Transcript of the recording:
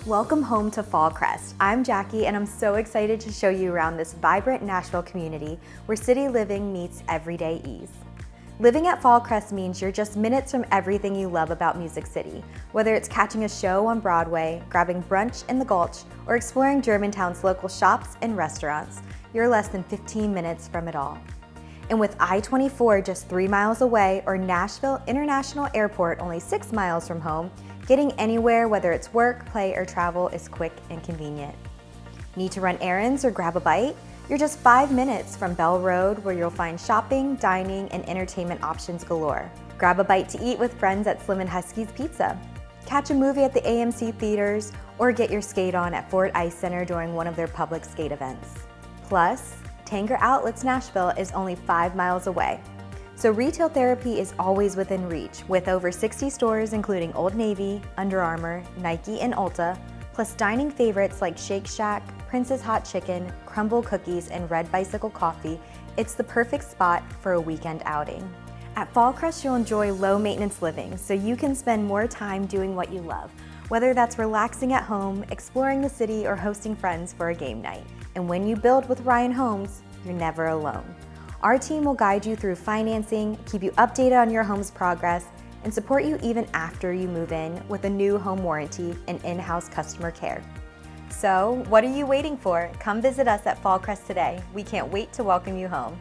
Welcome home to Fall Crest. I'm Jackie and I'm so excited to show you around this vibrant Nashville community where city living meets everyday ease. Living at Fall Crest means you're just minutes from everything you love about Music City, whether it's catching a show on Broadway, grabbing brunch in the Gulch, or exploring Germantown's local shops and restaurants. You're less than 15 minutes from it all. And with I-24 just 3 miles away or Nashville International Airport only 6 miles from home, getting anywhere, whether it's work, play, or travel, is quick and convenient. Need to run errands or grab a bite? You're just 5 minutes from Bell Road, where you'll find shopping, dining, and entertainment options galore. Grab a bite to eat with friends at Slim and Husky's Pizza. Catch a movie at the AMC theaters, or get your skate on at Ford Ice Center during one of their public skate events. Plus, Tanger Outlets Nashville is only 5 miles away. So retail therapy is always within reach, with over 60 stores including Old Navy, Under Armour, Nike, and Ulta, plus dining favorites like Shake Shack, Prince's Hot Chicken, Crumble Cookies, and Red Bicycle Coffee. It's the perfect spot for a weekend outing. At Fall Crest, you'll enjoy low-maintenance living, so you can spend more time doing what you love, whether that's relaxing at home, exploring the city, or hosting friends for a game night. And when you build with Ryan Homes, you're never alone. Our team will guide you through financing, keep you updated on your home's progress, and support you even after you move in with a new home warranty and in-house customer care. So, what are you waiting for? Come visit us at Fall Crest today. We can't wait to welcome you home.